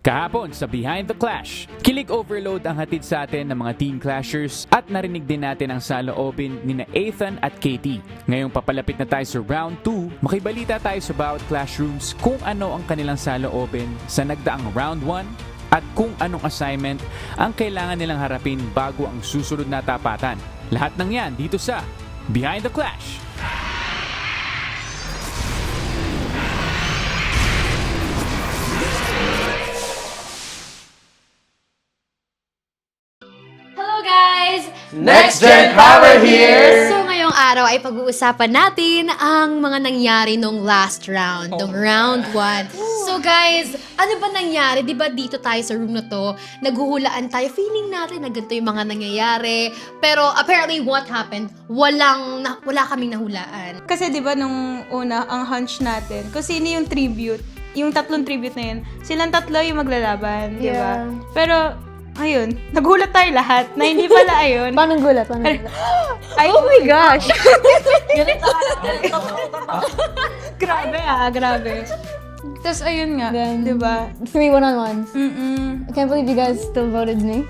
Kahapon sa Behind the Clash, kilig overload ang hatid sa atin ng mga teen clashers at narinig din natin ang saloobin ni na Ethan at Katie. Ngayong papalapit na tayo sa round 2, makibalita tayo sa bawat classrooms kung ano ang kanilang saloobin sa nagdaang round 1 at kung anong assignment ang kailangan nilang harapin bago ang susunod na tapatan. Lahat ng yan dito sa Behind the Clash. Hello guys! Next Gen Power here! So ngayong araw ay pag-uusapan natin ang mga nangyari nung last round, nung round 1. So guys, ano ba nangyari? Di ba dito tayo sa room na to, naghuhulaan tayo, feeling natin na ganito yung mga nangyayari. Pero apparently what happened? Wala kaming nahulaan. Kasi 'di ba nung una ang hunch natin, kung sino yung tribute, yung tatlong tribute na yun, silang tatlo yung maglalaban, 'di ba? Yeah. Pero ayun, nagulat tayo lahat na hindi pala ayun. Paano gulat? Ay, oh my gosh! grabe. Tapos ayun nga, Then, 'di ba? 3 one-on-ones. I can't believe you guys still voted me.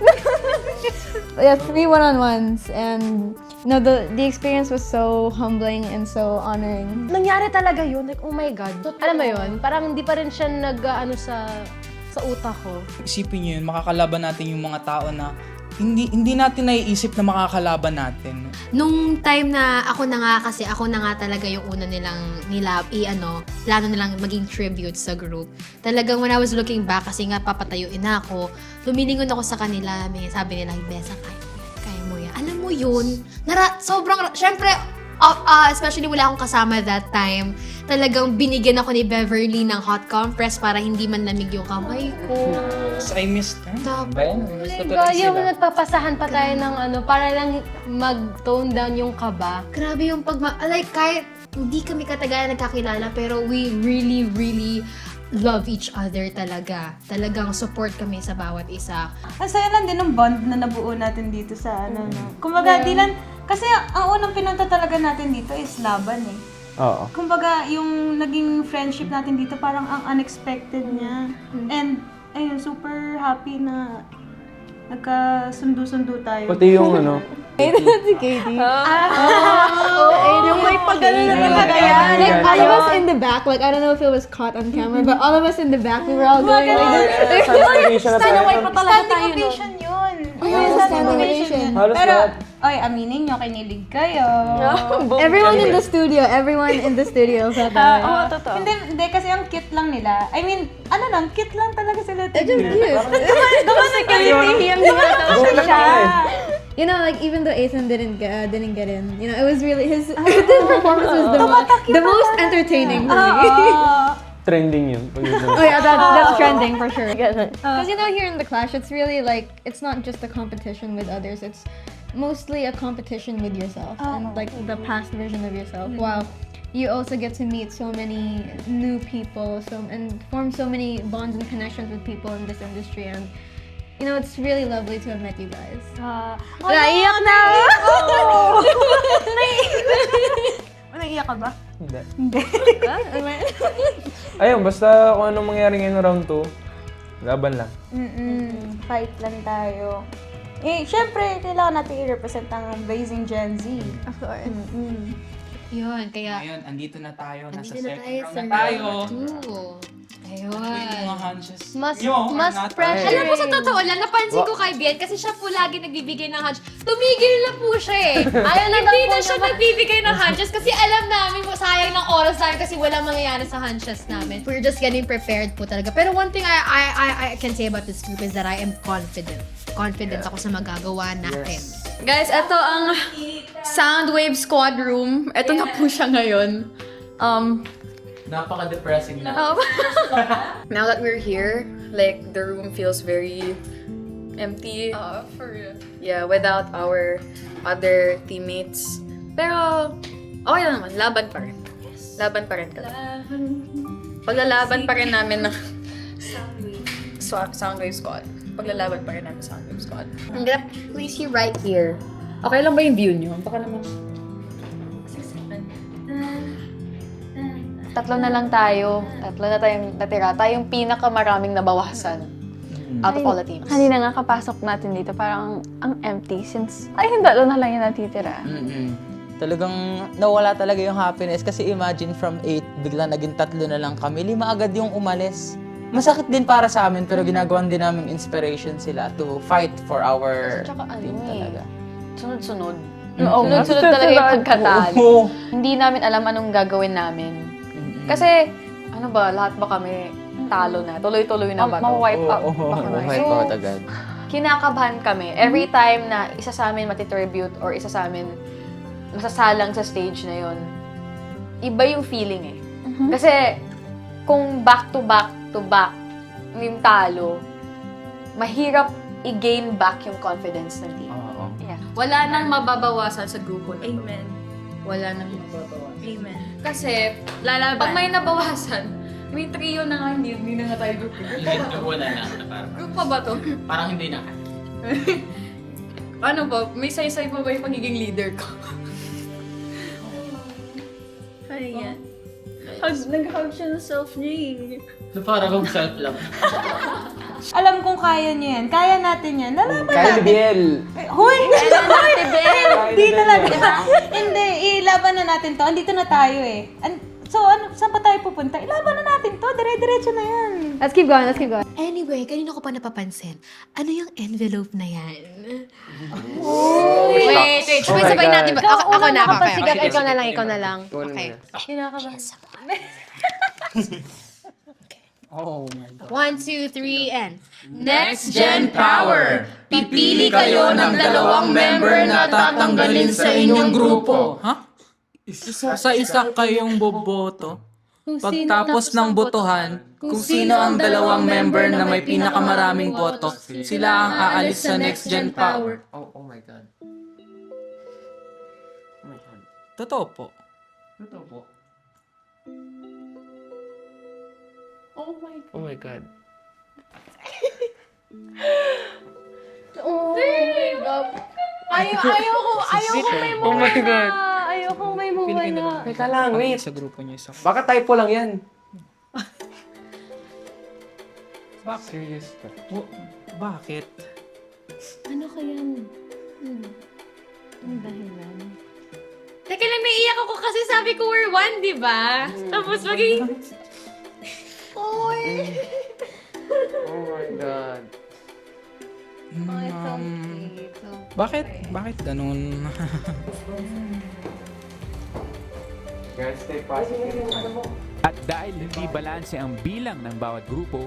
Yeah, 3 one-on-ones, and the experience was so humbling and so honoring. Nangyari talaga yun. Like, oh my God. Alam mo yun? Parang hindi pa rin siya sa utak ko. Isipin nyo yun, makakalaban natin yung mga tao na hindi natin naiisip na makakalaban natin. Nung time na ako na nga talaga yung una plano nilang maging tribute sa group. Talagang when I was looking back, kasi nga papatayuin na ako, lumilingon ako sa kanila, sabi nila, Besa, kaya mo yan. Alam mo yun, syempre, especially wala akong kasama that time, talagang binigyan ako ni Beverly ng hot compress para hindi man lamig yung kamay ko. I missed her. Yung nagpapasahan pa tayo ng para lang mag-tone down yung kaba. Grabe yung kahit hindi kami katagalan nagkakilala, pero we really, really love each other talaga. Talagang support kami sa bawat isa. Ang saya lang din ng bond na nabuo natin dito sa no. Kumbaga, di lang, kasi ang unang pinunta talaga natin dito is laban eh. Oo. Kumbaga, yung naging friendship natin dito parang ang unexpected niya. And ayun, super happy na nagkasundo-sundo tayo. Pati yung Si Katie. Yung may pagano na talaga yan. Like, all of us in the back, like, I don't know if it was caught on camera, but all of us in the back, we were all going like this. Standing ovation yun. Standing ovation. Halos Pero, lahat. oy, aminin nyo, kinilig kayo. Everyone in the studio felt that way. Hindi, kasi ang cute lang nila. I mean, cute lang talaga sila. It's just cute. You know, like, even though Ethan didn't get in, you know, it was really his performance was the most entertaining for me. Trending yun. Oh yeah, that's trending for sure. Because you know, here in the Clash, it's really like, it's not just a competition with others. It's mostly a competition with yourself and like the past version of yourself. Wow. You also get to meet so many new people, and form so many bonds and connections with people in this industry, and you know, it's really lovely to have met you guys. Naiyak na! Naiyak ka ba? Hindi. Ayun, basta kung anong mangyari ngayon round 2, laban lang. Fight lang tayo. Eh, syempre, kailangan natin i-represent ang Blazing Gen Z. Of course. Yun, kaya Ngayon, andito na tayo. Nasa andito na second tayo round sa na tayo. round 2. Ayun. Yung mga hunches Mas nyo are not pressure. Alam mo, sa totoo lang, napansin ko kay Bien, kasi siya po lagi nagbibigay ng hunch. Tumigil na po siya eh. Hindi na siya nagbibigay ng hunches kasi alam namin po, sayang ng oras namin kasi walang mangyayari sa hunches namin. We're just getting prepared po talaga. Pero one thing I can say about this group is that I am confident. Confident ako sa magagawa natin. Guys, ito ang Soundwave Squad Room. Ito na po siya ngayon. Napaka-depressing na. Now that we're here, like, the room feels very empty. For real. Yeah, without our other teammates. Pero, okay lang naman. Laban pa rin. Laban pa rin kami. Paglalaban pa rin namin ng Soundwave Squad. Paglalaban pa rin namin Soundwave Squad. I'm gonna place you right here. Okay lang ba yung view nyo? Baka naman. Tatlo na lang tayo. Tatlo na tayong natira. Tayong pinakamaraming nabawasan. out of all the teams. Kanina nga kapasok natin dito, parang ang empty since ay hindi na lang yung natitira. Talagang nawala talaga yung happiness kasi imagine from 8, bigla naging 3 na lang kami. 5 agad yung umalis. Masakit din para sa amin pero ginagawan din namin inspiration sila to fight for our Tsaka team talaga. Sunod-sunod. Oo, Sunod-sunod talaga yung pagkatalo. Oo. Hindi namin alam anong gagawin namin. Kasi, ano ba, lahat ba kami talo na? Tuloy-tuloy na ba to? Ma-wipe out. Wipe out agad. Kinakabahan kami. Every time na isa sa amin matitribute or isa sa amin masasalang sa stage na yon, iba yung feeling eh. Kasi, kung back to back yung talo, mahirap i-gain back yung confidence ng team. Wala nang mababawasan sa grupo na ito. Amen. Wala nang mababawasan. Amen. Kasi, pag may nabawasan, may trio na nga, hindi na nga tayo group. Wala na. Group pa ba to? Parang hindi na. Ano ba? May saysay pa ba yung pagiging leader ko? Ayan. Nag-hug siya ng self niya So parang self-love. Alam kong kaya niya yan. Kaya natin yan. Lalaban natin. Biel! Huy! Hindi talaga. Hindi, ilaban na natin to. Andito na tayo eh. So, saan pa tayo pupunta? Ilaban na natin to. Dire-diretso na yan. Let's keep going, let's keep going. Anyway, kanino ko pa napapansin? Ano yung envelope na yan? Wait. Sabay-sabay natin ba? Ako na. nakapasigat. Okay. Ikaw na lang. Okay. Oh my God. 1, 2, 3, and... Next Gen Power! Pipili kayo ng 2 member na tatanggalin sa inyong grupo. Ha? Isa-isa kayong boboto. Pagtapos ng botohan, kung sino ang 2 member na may pinakamaraming boto, sila ang aalis sa Next Gen Power. Oh my God. Oh my God. Totoo po. Ito po. Oh my God. Oh my God. Ayoko may Oh my God. Ayoko may mawala. Teka lang, wait. Sa grupo niya isa. Baka typo lang yan. Serious ka. Bakit? Ano kaya? Ang dahilan. Teka lang, naiiyak ako kasi sabi ko we're 1, di ba? Tapos maging... Oh my God. Bakit? Bakit ganun? Guys, stay positive. At dahil hindi balanse ang bilang ng bawat grupo,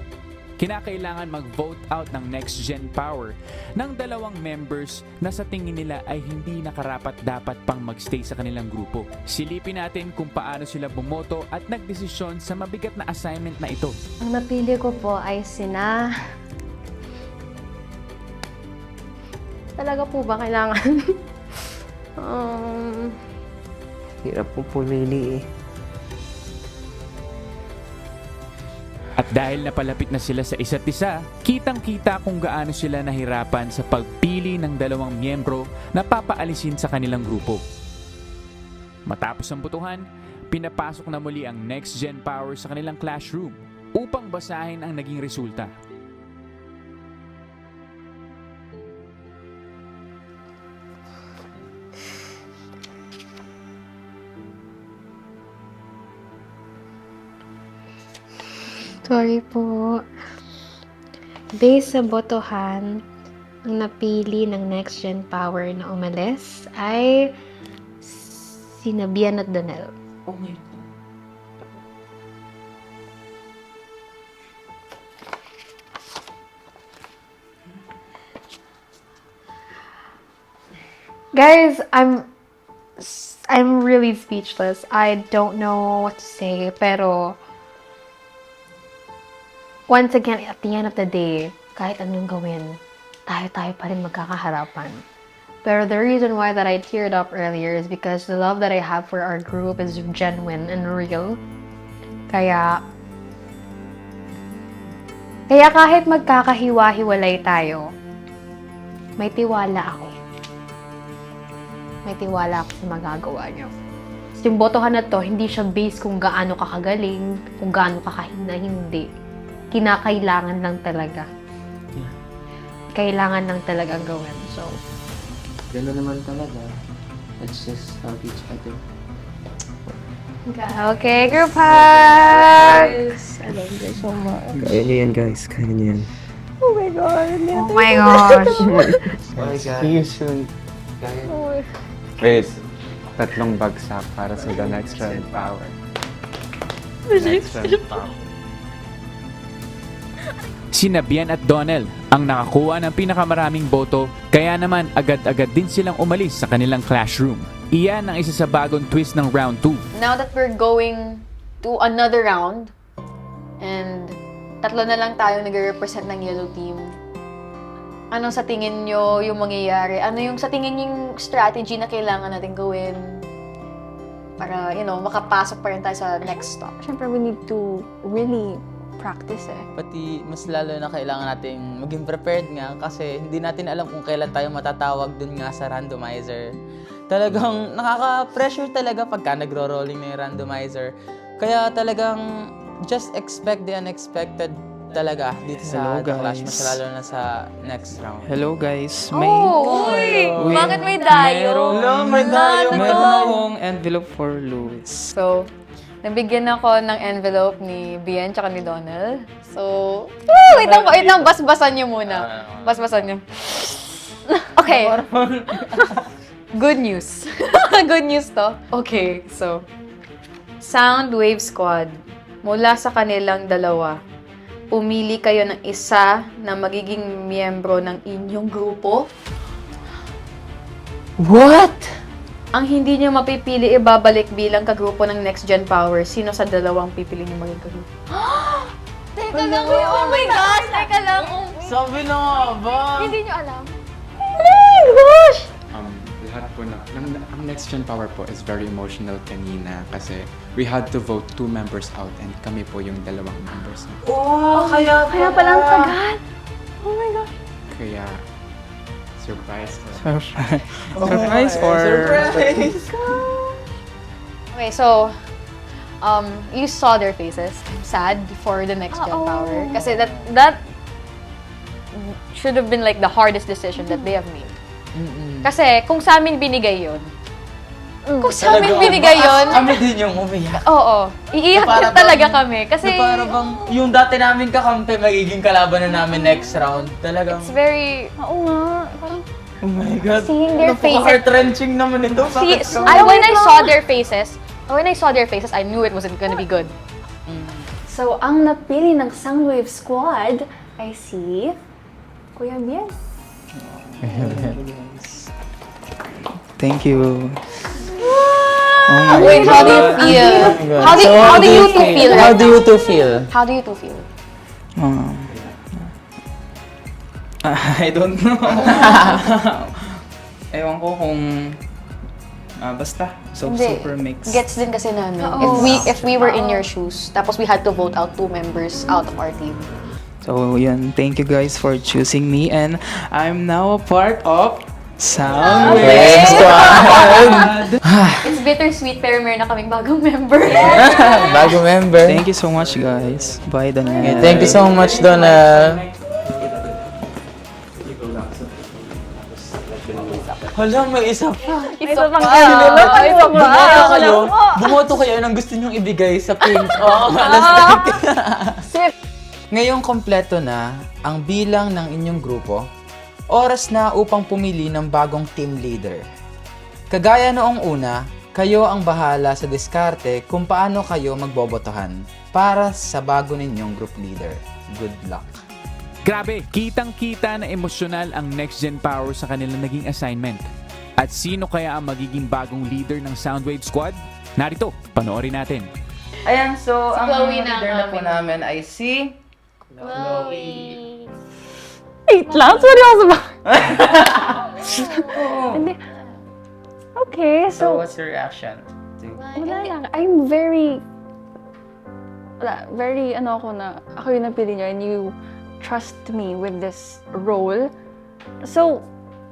kinakailangan mag-vote out ng Next Gen Power ng 2 members na sa tingin nila ay hindi nakarapat-dapat pang magstay sa kanilang grupo. Silipin natin kung paano sila bumoto at nagdesisyon sa mabigat na assignment na ito. Ang napili ko po ay sina... Talaga po ba kailangan? Hirap po pumili eh. At dahil napalapit na sila sa isa't isa, kitang-kita kung gaano sila nahirapan sa pagpili ng 2 miyembro na papaalisin sa kanilang grupo. Matapos ang botohan, pinapasok na muli ang Next Gen Power sa kanilang classroom upang basahin ang naging resulta. Sorry po. Based sa botohan, ang napili ng Next Gen Power na umalis ay sina Bian at Donel. Oh my God. Guys, I'm really speechless. I don't know what to say, pero once again, at the end of the day, kahit anong gawin, tayo pa rin magkakaharapan. Pero the reason why that I teared up earlier is because the love that I have for our group is genuine and real. Kaya kahit magkakahiwa-hiwalay tayo, may tiwala ako. May tiwala ako sa magagawa niyo. So, yung botohan na to, hindi siya based kung gaano ka kagaling, kung gaano ka kahina, hindi. Kinakailangan lang talaga. kailangan lang talagang gawin. So, Gano'n naman talaga. Let's just help each other. okay, group hugs! Kaya niyo yan, guys. Kaya niyo yan. Oh my gosh! See you soon. Kaya Wait, 3 bagsak para sa the next round power. Next round power. Sina Bien at Donel ang nakakuha ng pinakamaraming boto, kaya naman agad-agad din silang umalis sa kanilang classroom. Iyan ang isa sa bagong twist ng round 2. Now that we're going to another round, and 3 na lang tayo nag-represent ng yellow team, ano sa tingin nyo yung mangyayari? Ano yung sa tingin nyo yung strategy na kailangan natin gawin para, makapasok pa rin tayo sa next stop? Siyempre, we need to really practice Pati mas lalo na kailangan nating maging prepared nga kasi hindi natin alam kung kailan tayo matatawag dun nga sa randomizer. Talagang nakaka-pressure talaga pagka nagro-rolling na yung randomizer. Kaya talagang just expect the unexpected talaga dito sa Hello, The Clash, guys. mas lalo na sa next round. Hello, guys. Uy! Bakit may dayo? may dayo. Meron akong envelope for Louis. So, nabigyan ako ng envelope ni Bien tsaka ni Donald. So, wait lang, basbasan niyo muna. Basbasan niyo. Okay. Good news. Good news to. Okay, so, Soundwave Squad, mula sa kanilang dalawa, pumili kayo ng isa na magiging miyembro ng inyong grupo. What? Ang hindi niyo mapipili ibabalik bilang kagrupo ng Next Gen Power. Sino sa dalawang pipili niyo maging kagrupo? Teka lang, oh my gosh! Teka lang, Sabi na nga ba? hindi niyo alam. Lahat po ang Next Gen Power po is very emotional kanina kasi we had to vote 2 members out and kami po yung 2 members. Oh, kaya palang tagal. Oh my gosh. Kaya, surprise. Surprise or... Surprise! Okay, so, you saw their faces. Sad for the Next Gen Power. Kasi that should have been like the hardest decision that they have made. Kasi kung sa amin binigay yun, Kami din yung umiyak. oo, iiyak Para talaga bang- kami. Kasi Para bang yung dati namin kakampi magiging kalaban na namin next round. Talagang, it's very, Oo nga. Parang, oh my God. seeing their faces. Heart-wrenching naman ito. Bakit ka? When I saw their faces, I knew it wasn't gonna be good. so, ang napili ng Soundwave Squad ay si Kuya Bien. Thank you. Wait, how do you feel? How do you two feel? How do you two feel? How do you two feel? I don't know. Ewan ko kung... basta. So, Hindi. super mix. Gets din kasi namin. If we were in your shoes, tapos we had to vote out 2 members out of our team. So, yun. Thank you guys for choosing me and I'm now a part of Soundwave Squad. It's bittersweet pero meron na kaming bagong member. Bago member. Thank you so much, guys. Bye, Daniel. Okay, thank you so much, Donald. Hala, may isa pa. Bumoto kayo ng gusto nyong ibigay sa pink. Oo, alas 30. Ngayong kompleto na ang bilang ng inyong grupo, oras na upang pumili ng bagong team leader. Kagaya noong una, kayo ang bahala sa diskarte kung paano kayo magbobotohan para sa bago ninyong group leader. Good luck! Grabe, kitang-kita na emosyonal ang Next Gen Power sa kanilang naging assignment. At sino kaya ang magiging bagong leader ng Soundwave Squad? Narito, panoorin natin. Ayan, so ang Chloe na leader na po amin. namin ay si... Wait lang, seryoso ba? Hindi. Okay, So, so, what's your reaction? wala lang. I'm very, ako yung napili niyo and you trust me with this role. So,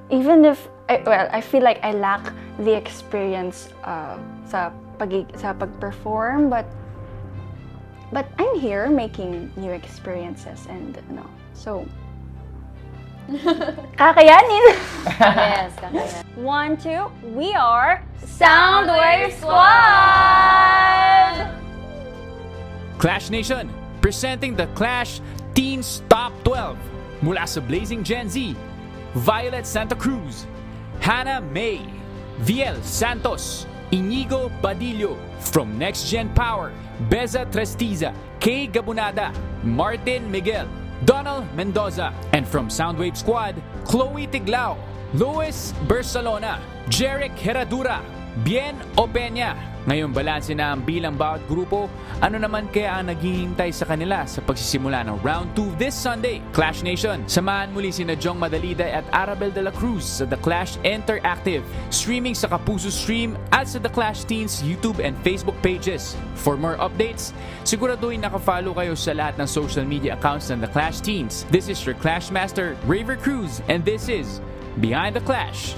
even if, I feel like I lack the experience sa pag-perform, but I'm here making new experiences and, so, Kakayanin! Yes, kakayanin. 1, 2, we are Soundwave Squad! Clash Nation, presenting the Clash Teens Top 12 mula sa Blazing Gen Z, Violet Santa Cruz, Hannah May, Viel Santos, Inigo Badillo. From Next Gen Power, Beza Trestiza, Kay Gabunada, Martin Miguel, Donald Mendoza. And from Soundwave Squad, Chloe Tiglao, Luis Bersalona, Jeric Heradura, Bien Opeña. Ngayong balanse na ang bilang bawat grupo, ano naman kaya ang naghihintay sa kanila sa pagsisimula ng Round 2 this Sunday? Clash Nation, samahan muli sina Jong Madaliday at Arabel de la Cruz sa The Clash Interactive, streaming sa Kapuso Stream at sa The Clash Teens YouTube and Facebook pages. For more updates, siguraduhin nakafollow kayo sa lahat ng social media accounts ng The Clash Teens. This is your Clash Master, Raver Cruz, and this is Behind the Clash.